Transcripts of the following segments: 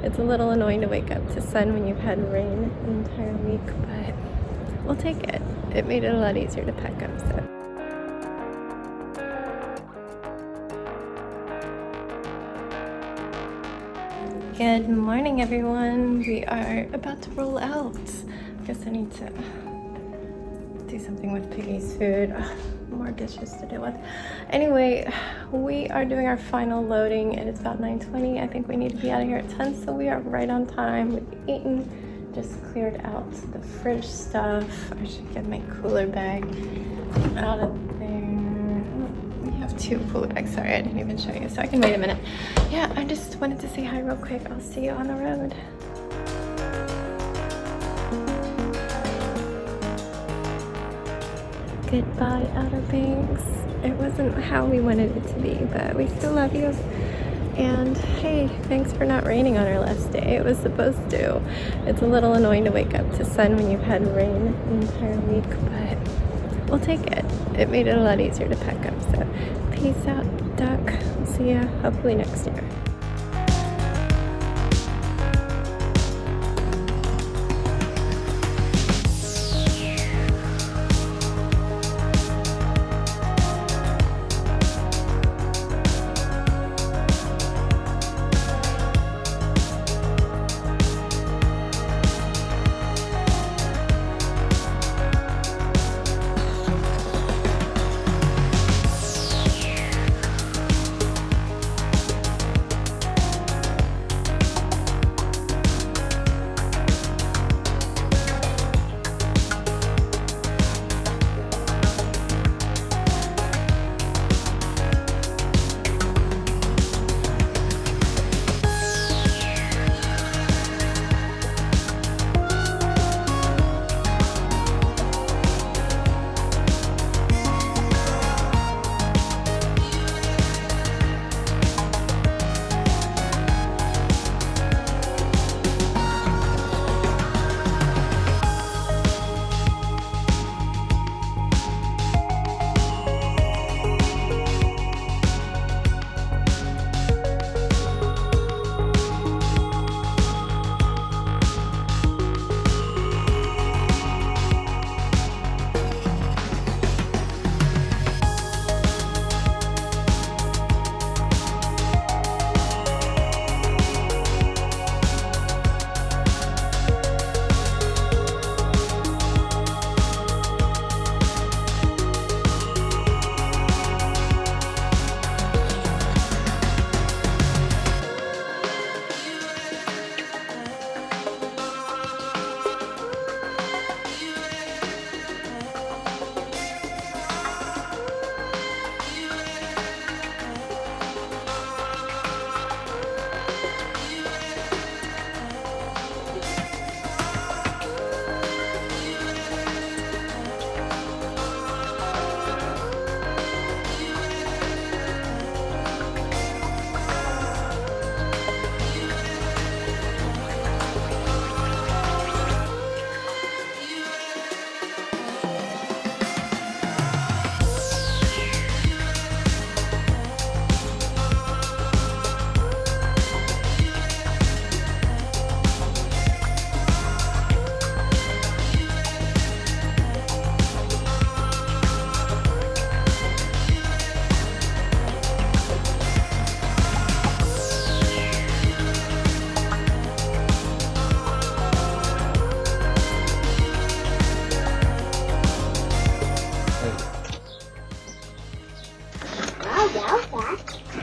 It's a little annoying to wake up to sun when you've had rain the entire week, but we'll take it. It made it a lot easier to pack up, so. Good morning, everyone. We are about to roll out. I guess I need to do something with Piggy's food. More dishes to deal with. Anyway, we are doing our final loading and it's about 9:20. I think we need to be out of here at 10, so we are right on time. We've eaten, just cleared out the fridge stuff. I should get my cooler bag out of there. We have 2 cooler bags. Sorry, I didn't even show you, so I can wait a minute. Yeah, I just wanted to say hi real quick. I'll see you on the road. Goodbye, Outer Banks. It wasn't how we wanted it to be, but we still love you. And hey, thanks for not raining on our last day. It was supposed to. It's a little annoying to wake up to sun when you've had rain the entire week, but we'll take it. It made it a lot easier to pack up. So peace out, duck. I'll see ya hopefully next year.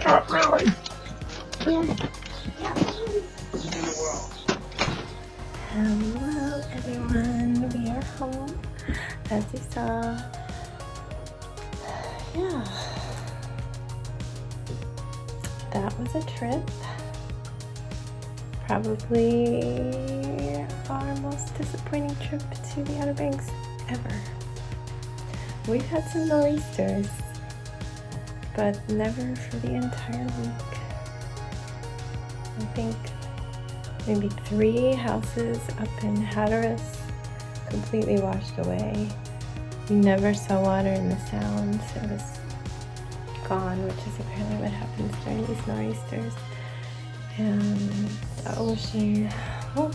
Not really. Hello everyone, we are home as you saw. Yeah, that was a trip. Probably our most disappointing trip to the Outer Banks ever. We've had some nor'easters, but never for the entire week. I think maybe 3 houses up in Hatteras completely washed away. We never saw water in the Sound. It was gone, which is apparently what happens during these nor'easters. and the ocean, oh,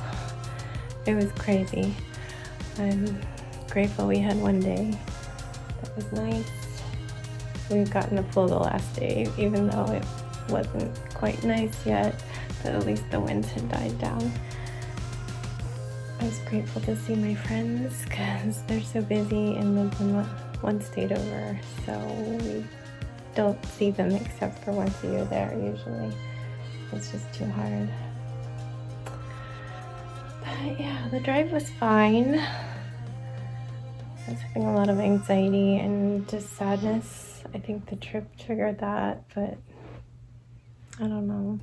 it was crazy. I'm grateful we had one day that was nice. We got in the pool the last day, even though it wasn't quite nice yet, but at least the winds had died down. I was grateful to see my friends because they're so busy and live in one state over, so we don't see them except for once a year there usually. It's just too hard. But yeah, the drive was fine. I was having a lot of anxiety and just sadness. I think the trip triggered that, but I don't know.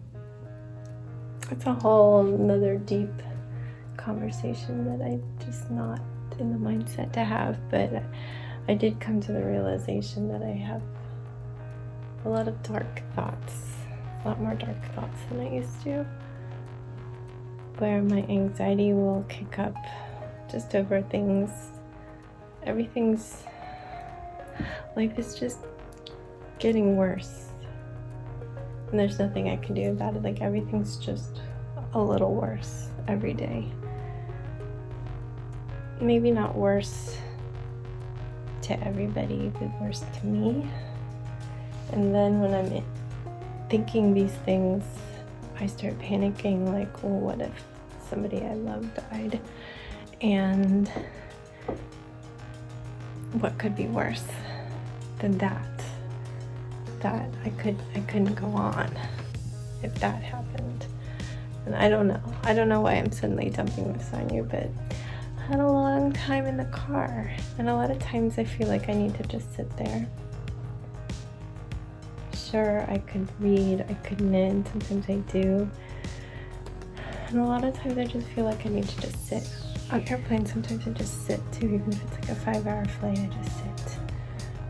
It's a whole another deep conversation that I'm just not in the mindset to have, but I did come to the realization that I have a lot of dark thoughts, a lot more dark thoughts than I used to, where my anxiety will kick up just over things. Life is just getting worse, and there's nothing I can do about it. Like, everything's just a little worse every day. Maybe not worse to everybody, but worse to me. And then when I'm thinking these things, I start panicking, like, well, what if somebody I love died? And what could be worse than that? That I couldn't go on if that happened. And I don't know why I'm suddenly dumping this on you, but I had a long time in the car, and a lot of times I feel like I need to just sit there. Sure, I could read, I could knit, sometimes I do. And a lot of times I just feel like I need to just sit. On airplanes, sometimes I just sit too, even if it's like a 5-hour flight, I just sit.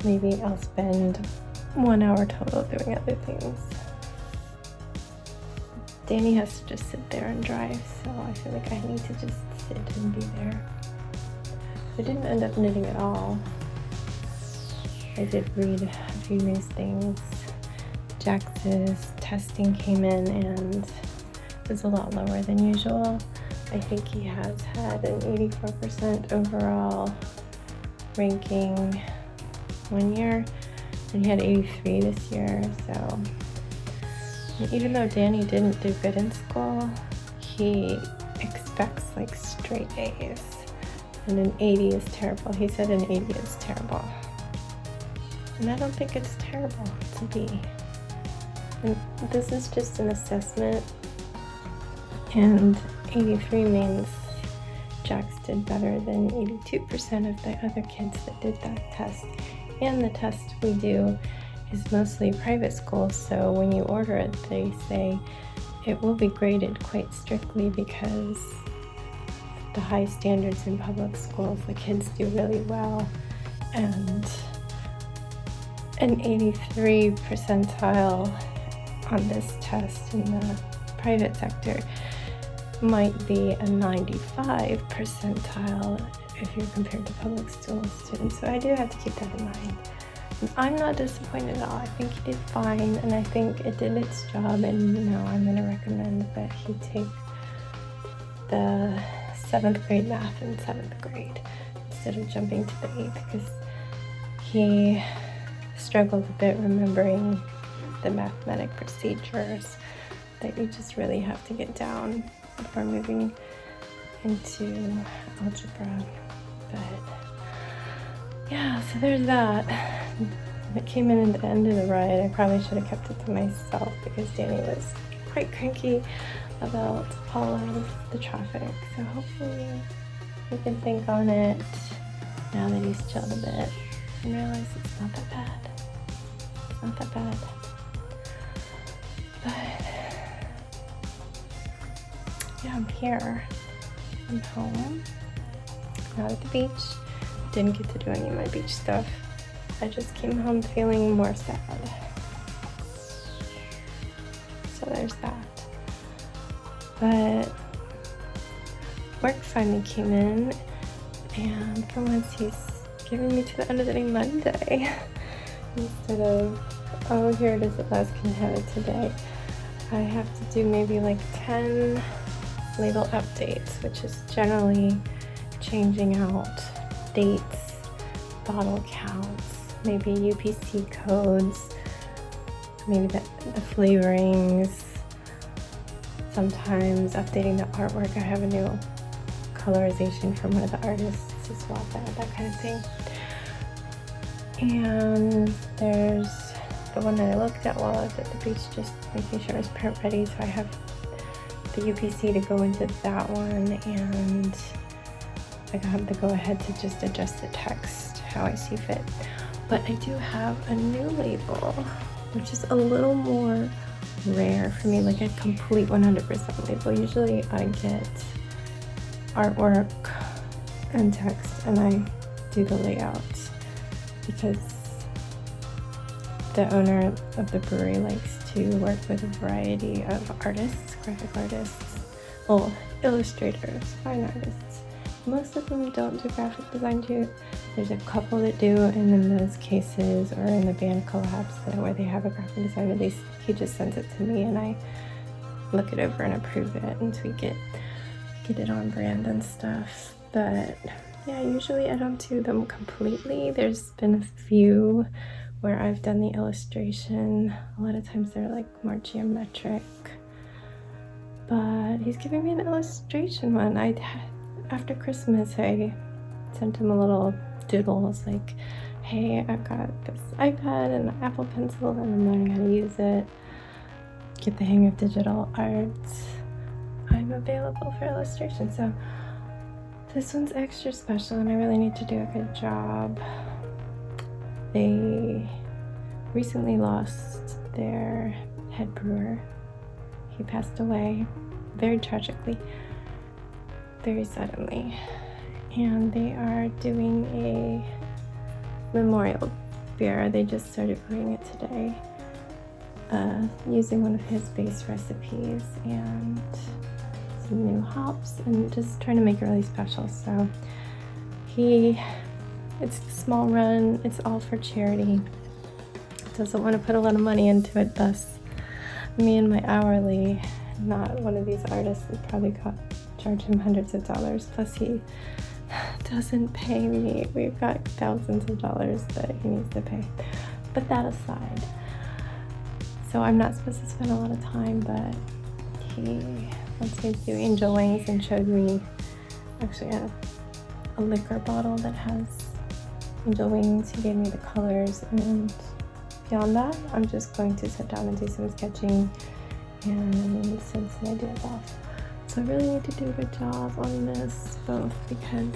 Maybe I'll spend 1 hour total doing other things. Danny has to just sit there and drive, so I feel like I need to just sit and be there. I didn't end up knitting at all. I did read a few news things. Jax's testing came in and it was a lot lower than usual. I think he has had an 84% overall ranking one year, and he had 83 this year, so even though Danny didn't do good in school, he expects like straight A's, and an 80 is terrible. He said an 80 is terrible, and I don't think it's terrible to be. And this is just an assessment, and 83 means Jax did better than 82% of the other kids that did that test. And the test we do is mostly private schools, so when you order it, they say it will be graded quite strictly because the high standards in public schools, the kids do really well, and an 83 percentile on this test in the private sector might be a 95 percentile if you're compared to public school students. So I do have to keep that in mind. And I'm not disappointed at all. I think he did fine, and I think it did its job, and I'm going to recommend that he take the 7th grade math in 7th grade instead of jumping to the 8th, because he struggled a bit remembering the mathematic procedures that you just really have to get down before moving into algebra. But yeah, so there's that. It came in at the end of the ride. I probably should have kept it to myself because Danny was quite cranky about all of the traffic. So hopefully we can think on it now that he's chilled a bit and realize it's not that bad. It's not that bad. But yeah, I'm here. I'm home. Not at the beach. Didn't get to do any of my beach stuff. I just came home feeling more sad. So there's that. But work finally came in, and for once he's giving me to the end of the day Monday instead of, oh, here it is at last, can I have it today? I have to do maybe like 10 label updates, which is generally changing out dates, bottle counts, maybe UPC codes, maybe the flavorings, sometimes updating the artwork. I have a new colorization from one of the artists to swap that kind of thing. And there's the one that I looked at while I was at the beach, just making sure it's print ready, so I have the UPC to go into that one, and I have the go ahead to just adjust the text how I see fit. But I do have a new label, which is a little more rare for me, like a complete 100% label. Usually I get artwork and text and I do the layout, because the owner of the brewery likes to work with a variety of artists, graphic artists, well, illustrators, fine artists. Most of them don't do graphic design too. There's a couple that do, and in those cases, or in the band collabs where they have a graphic design release, he just sends it to me and I look it over and approve it and tweak it, get it on brand and stuff. But yeah, usually I don't do them completely. There's been a few where I've done the illustration. A lot of times they're like more geometric, but he's giving me an illustration one. After Christmas, I sent him a little doodle. I was like, hey, I've got this iPad and an Apple Pencil and I'm learning how to use it. Get the hang of digital art. I'm available for illustration. So this one's extra special and I really need to do a good job. They recently lost their head brewer. He passed away very tragically, very suddenly. And they are doing a memorial beer. They just started brewing it today, using one of his base recipes and some new hops, and just trying to make it really special. So it's a small run, it's all for charity. Doesn't want to put a lot of money into it, thus me and my hourly, not one of these artists would probably charge him hundreds of dollars, plus he doesn't pay me. We've got thousands of dollars that he needs to pay. But that aside, so I'm not supposed to spend a lot of time, but he wants me to do angel wings and showed me actually a liquor bottle that has angel wings. He gave me the colors, and beyond that, I'm just going to sit down and do some sketching and send some ideas off. So I really need to do a good job on this, both because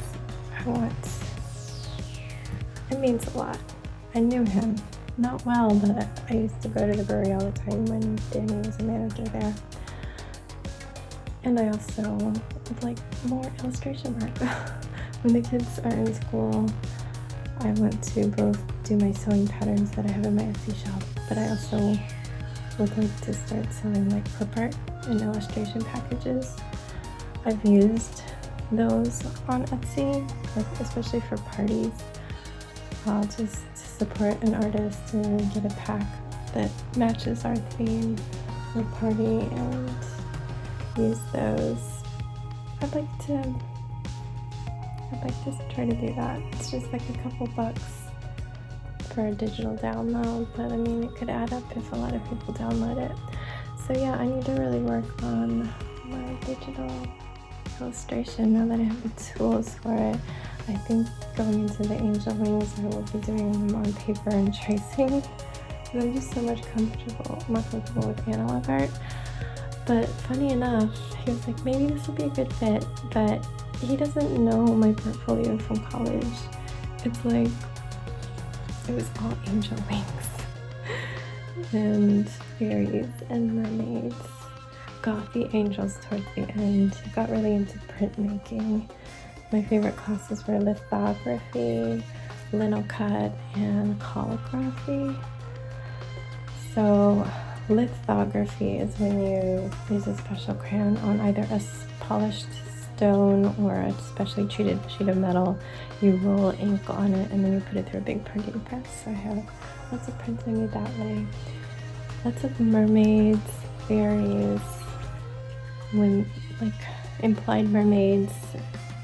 it means a lot. I knew him, not well, but I used to go to the brewery all the time when Danny was a manager there. And I also would like more illustration work. When the kids are in school, I want to both do my sewing patterns that I have in my Etsy shop, but I also would like to start selling like clip art and illustration packages. I've used those on Etsy, especially for parties. I'll just support an artist and get a pack that matches our theme for party and use those. I'd like to try to do that. It's just like a couple bucks for a digital download, but I mean, it could add up if a lot of people download it. So yeah, I need to really work on my digital illustration now that I have the tools for it. I think going into the angel wings, I will be doing them on paper and tracing. I'm just so much more comfortable with analog art. But funny enough, he was like, maybe this will be a good fit, but he doesn't know my portfolio from college. It's like, it was all angel wings and fairies and mermaids. Gothy angels towards the end. I got really into printmaking. My favorite classes were lithography, linocut, and calligraphy. So lithography is when you use a special crayon on either a polished stone or a specially treated sheet of metal. You roll ink on it and then you put it through a big printing press. So I have lots of prints I made that way. Lots of mermaids, fairies, when like implied mermaids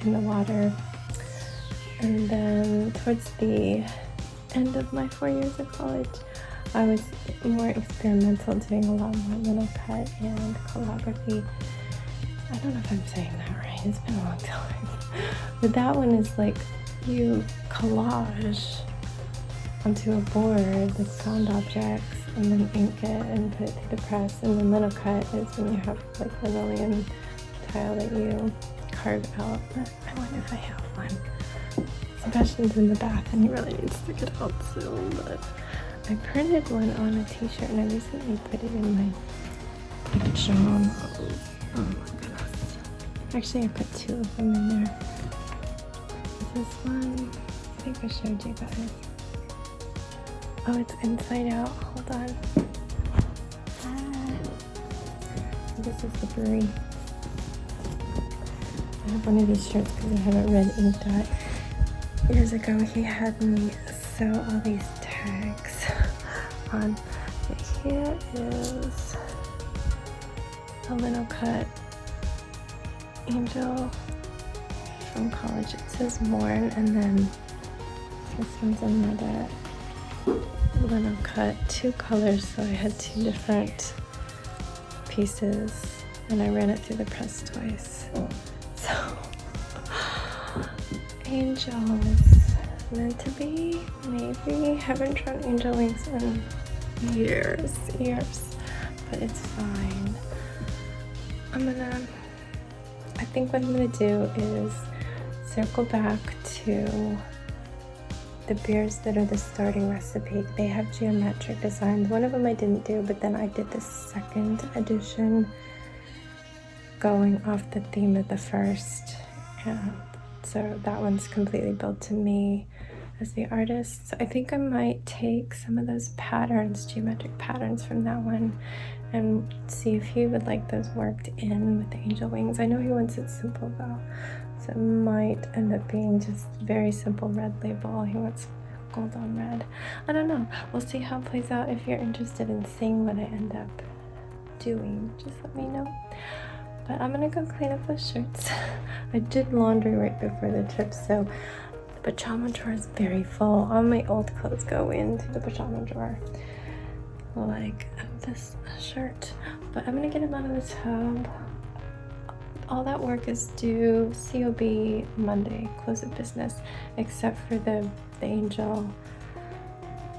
in the water. And then towards the end of my 4 years of college, I was more experimental, doing a lot more little cut and calligraphy. I don't know if I'm saying that right, it's been a long time. But that one is like you collage onto a board with found objects and then ink it and put it through the press. And then little cut is when you have like linoleum tile that you carve out. I wonder if I have one. Sebastian's in the bath and he really needs to get out soon, but I printed one on a t-shirt and I recently put it in my pajamas. Oh my goodness. Actually, I put 2 of them in there. This one, I think I showed you guys. Oh, it's inside out. Hold on. This is the brewery. I have one of these shirts because I have a red ink dot. Years ago, he had me sew all these tags on. But here is a little cut angel from college. It says Mourn, and then this one's another little cut, 2 colors, so I had 2 different pieces, and I ran it through the press twice. So, angels, meant to be, maybe. Haven't drawn angel wings in years, but it's fine. I think what I'm gonna do is circle back to the beers that are the starting recipe. They have geometric designs. One of them I didn't do, but then I did the second edition going off the theme of the first. And so that one's completely built to me as the artist. So I think I might take some of those patterns, geometric patterns from that one, and see if he would like those worked in with the angel wings. I know he wants it simple though, so it might end up being just very simple red label. He wants gold on red. I don't know. We'll see how it plays out. If you're interested in seeing what I end up doing, just let me know. But I'm gonna go clean up those shirts. I did laundry right before the trip, so the pajama drawer is very full. All my old clothes go into the pajama drawer, like this shirt. But I'm gonna get him out of the tub. All that work is due COB Monday, close of business, except for the angel.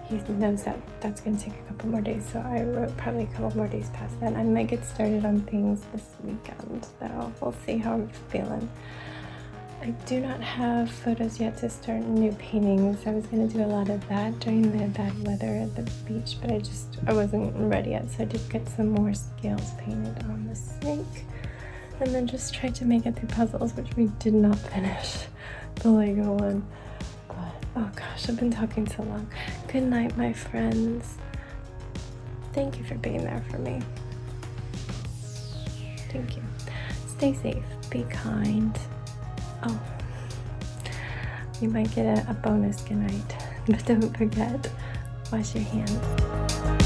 He knows that that's going to take a couple more days, so I wrote probably a couple more days past that. I might get started on things this weekend, though. We'll see how I'm feeling. I do not have photos yet to start new paintings. I was going to do a lot of that during the bad weather at the beach, but I wasn't ready yet, so I did get some more scales painted on the sink. And then just tried to make it through puzzles, which we did not finish, the Lego one. But, oh gosh, I've been talking so long. Good night, my friends. Thank you for being there for me. Thank you. Stay safe, be kind. Oh, you might get a bonus good night, but don't forget, wash your hands.